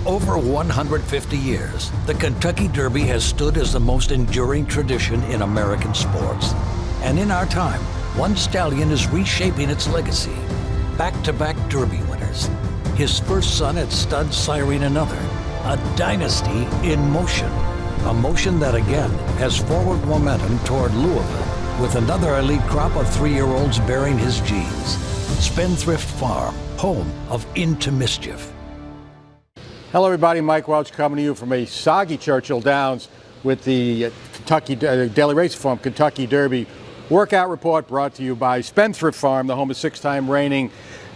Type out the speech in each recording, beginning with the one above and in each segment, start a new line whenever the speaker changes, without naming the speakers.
over 150 years, the Kentucky Derby has stood as the most enduring tradition in American sports. And in our time, one stallion is reshaping its legacy. Back-to-back Derby winners. His first son at stud siring another. A dynasty in motion. A motion that again has forward momentum toward Louisville, with another elite crop of 3-year-olds bearing his genes. Spendthrift Farm, home of Into Mischief.
Hello everybody, Mike Welch coming to you from a soggy Churchill Downs with the Daily Race Farm Kentucky Derby workout report brought to you by Spendthrift Farm, the home of 6-time reigning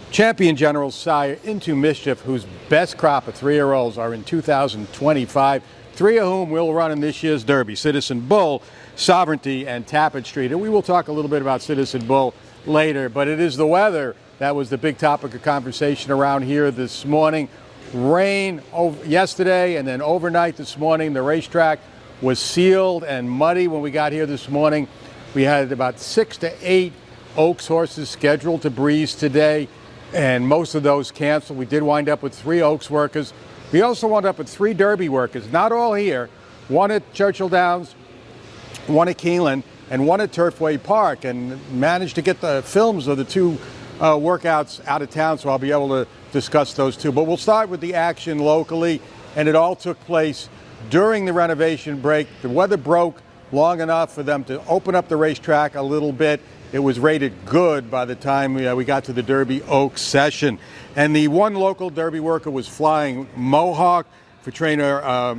champion general sire Into Mischief, whose best crop of 3-year-olds are in 2025, 3 of whom will run in this year's Derby: Citizen Bull, Sovereignty, and Tappan Street. And we will talk a little bit about Citizen Bull later, but it is the weather that was the big topic of conversation around here this morning. Rain yesterday and then overnight this morning. The racetrack was sealed and muddy when we got here this morning. We had about 6 to 8 Oaks horses scheduled to breeze today, and most of those canceled. We did wind up with 3 Oaks workers. We also wound up with 3 Derby workers, not all here. 1 at Churchill Downs, 1 at Keeneland, and 1 at Turfway Park, and managed to get the films of the 2 workouts out of town, so I'll be able to discuss those 2. But we'll start with the action locally, and it all took place during the renovation break. The weather broke long enough for them to open up the racetrack a little bit. It was rated good by the time we got to the Derby Oaks session. And the 1 local Derby worker was flying Mohawk for trainer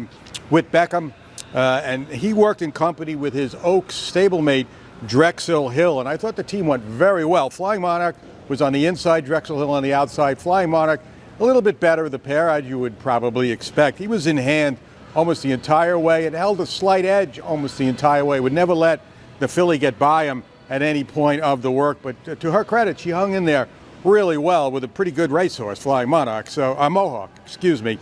Whit Beckham, and he worked in company with his Oaks stablemate Drexel Hill, and I thought the team went very well. Flying Monarch was on the inside, Drexel Hill on the outside. Flying Monarch, a little bit better of the pair, as you would probably expect. He was in hand almost the entire way and held a slight edge almost the entire way. Would never let the filly get by him at any point of the work, but to her credit, she hung in there really well with a pretty good racehorse, Flying Monarch. So Mohawk, excuse me.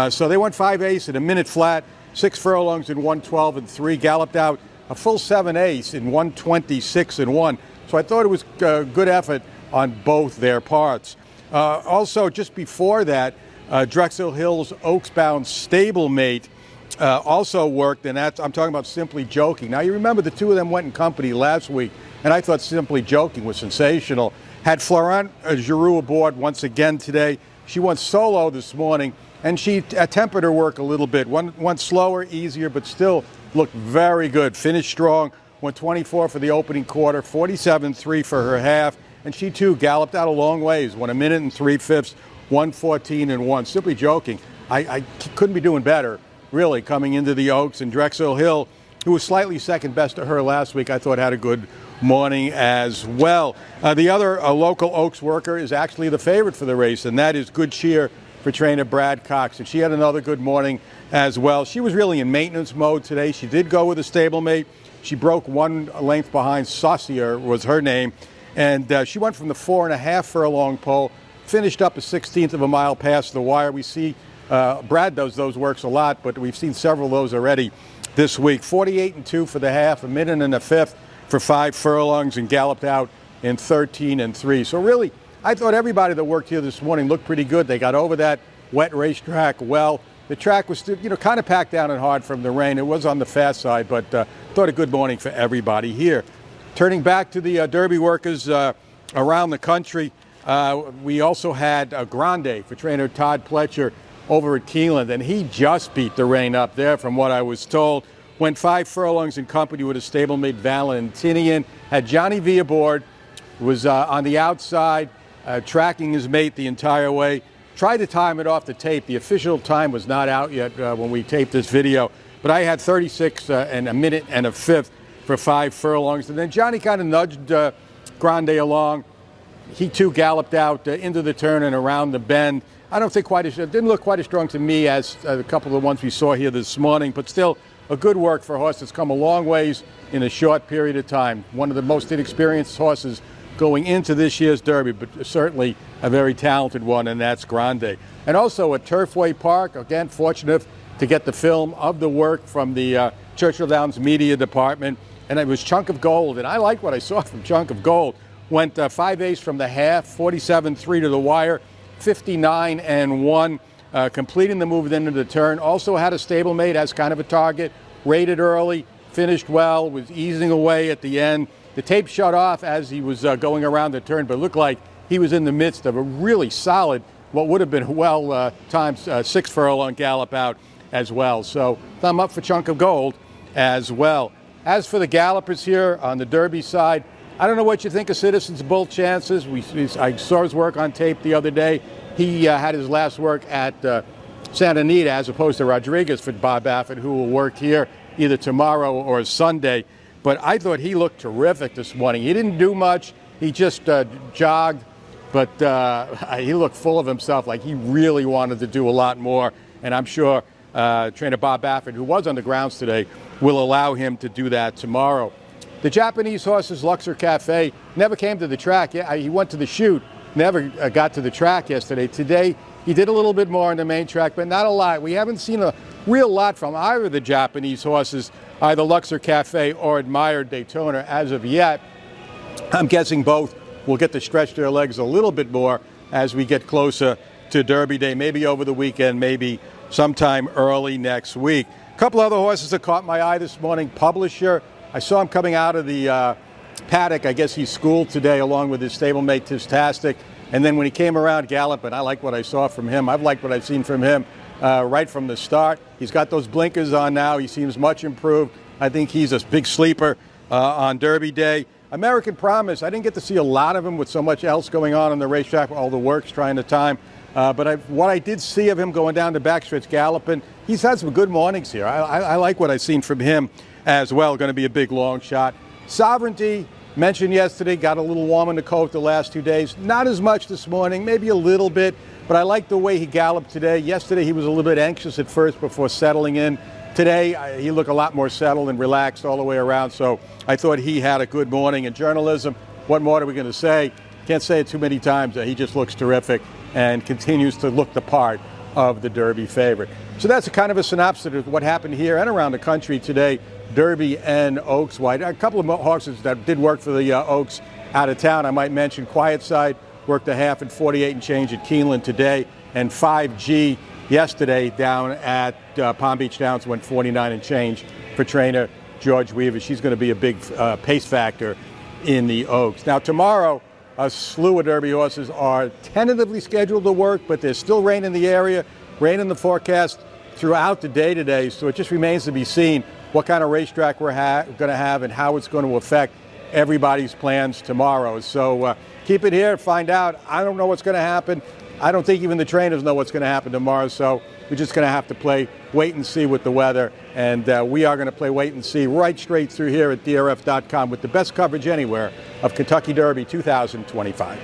So they went 5 ace in a minute flat, 6 furlongs in 1:12 and 3, galloped out a full 7 ace in 1:26 and 1. So I thought it was a good effort on both their parts. Also, just before that, Drexel Hill's Oaks-bound stablemate also worked, and I'm talking about Simply Joking. Now, you remember the 2 of them went in company last week, and I thought Simply Joking was sensational. Had Florent Giroux aboard once again today. She went solo this morning, and she tempered her work a little bit. Went slower, easier, but still looked very good. Finished strong, went 24 for the opening quarter, 47.3 for her half, and she too galloped out a long ways, went 1 minute and 3/5, 1:14 and 1. Simply Joking, I couldn't be doing better, really, coming into the Oaks. And Drexel Hill, who was slightly second best to her last week, I thought had a good morning as well. The other local Oaks worker is actually the favorite for the race, and that is Good Cheer for trainer Brad Cox, and she had another good morning as well. She was really in maintenance mode today. She did go with a stablemate. She broke 1 length behind. Saucier was her name, and she went from the 4.5 furlong pole, finished up a 1/16 of a mile past the wire. We see Brad does those works a lot, but we've seen several of those already this week. 48.2 for the half, 1 minute and 1/5 for 5 furlongs, and galloped out in 13.3. So really, I thought everybody that worked here this morning looked pretty good. They got over that wet racetrack well. The track was still, kind of packed down and hard from the rain. It was on the fast side, but thought a good morning for everybody here. Turning back to the Derby workers around the country, we also had a Grande for trainer Todd Pletcher over at Keeneland, and he just beat the rain up there from what I was told. Went 5 furlongs in company with a stablemate Valentinian. Had Johnny V aboard, was on the outside, tracking his mate the entire way. Tried to time it off the tape. The official time was not out yet when we taped this video, but I had 36 and 1 minute and 1/5 for 5 furlongs. And then Johnny kind of nudged Grande along. He too galloped out into the turn and around the bend. I don't think didn't look quite as strong to me as a couple of the ones we saw here this morning, but still a good work for a horse that's come a long ways in a short period of time. One of the most inexperienced horses going into this year's Derby, but certainly a very talented one, and that's Grande. And also at Turfway Park, again, fortunate to get the film of the work from the Churchill Downs media department, and it was Chunk of Gold, and I like what I saw from Chunk of Gold. Went 5 ace from the half, 47.3 to the wire, 59 and 1. completing the move into the turn. Also had a stablemate as kind of a target, rated early, finished well, was easing away at the end. The tape shut off as he was going around the turn, but it looked like he was in the midst of a really solid, what would have been times 6 furlong gallop out as well. So thumb up for Chunk of Gold as well. As for the gallopers here on the Derby side, I don't know what you think of Citizen's Bull chances. I saw his work on tape the other day. He had his last work at Santa Anita as opposed to Rodriguez for Bob Baffert, who will work here either tomorrow or Sunday. But I thought he looked terrific this morning. He didn't do much. He just jogged, but he looked full of himself, like he really wanted to do a lot more. And I'm sure trainer Bob Baffert, who was on the grounds today, will allow him to do that tomorrow. The Japanese horses, Luxor Cafe, never came to the track. He went to the chute, never got to the track yesterday. Today, he did a little bit more on the main track, but not a lot. We haven't seen a real lot from either of the Japanese horses, either Luxor Cafe or Admired Daytona as of yet. I'm guessing both will get to stretch their legs a little bit more as we get closer to Derby Day, maybe over the weekend, maybe sometime early next week. A couple other horses that caught my eye this morning. Publisher, I saw him coming out of the paddock. I guess he's schooled today along with his stablemate Tistastic. And then when he came around galloping, I like what I saw from him. I've liked what I've seen from him right from the start. He's got those blinkers on now. He seems much improved. I think he's a big sleeper on Derby Day. American Promise, I didn't get to see a lot of him with so much else going on the racetrack, all the works trying to time. But what I did see of him going down the backstretch galloping, he's had some good mornings here. I like what I've seen from him as well. Going to be a big long shot. Sovereignty, mentioned yesterday, got a little warm in the coat the last 2 days. Not as much this morning, maybe a little bit, but I like the way he galloped today. Yesterday he was a little bit anxious at first before settling in. Today he looked a lot more settled and relaxed all the way around, so I thought he had a good morning. In journalism, what more are we going to say? Can't say it too many times. He just looks terrific and continues to look the part of the Derby favorite. So that's a kind of a synopsis of what happened here and around the country today, Derby and Oaks White. A couple of horses that did work for the Oaks out of town. I might mention Quiet Side worked a half and 48 and change at Keeneland today, and 5G yesterday down at Palm Beach Downs went 49 and change for trainer George Weaver. She's going to be a big pace factor in the Oaks. Now tomorrow, a slew of Derby horses are tentatively scheduled to work, but there's still rain in the area, rain in the forecast throughout the day today, so it just remains to be seen what kind of racetrack we're going to have and how it's going to affect everybody's plans tomorrow. So keep it here, find out. I don't know what's going to happen. I don't think even the trainers know what's going to happen tomorrow, so we're just going to have to wait and see with the weather, and we are going to play wait and see right straight through here at DRF.com with the best coverage anywhere of Kentucky Derby 2025.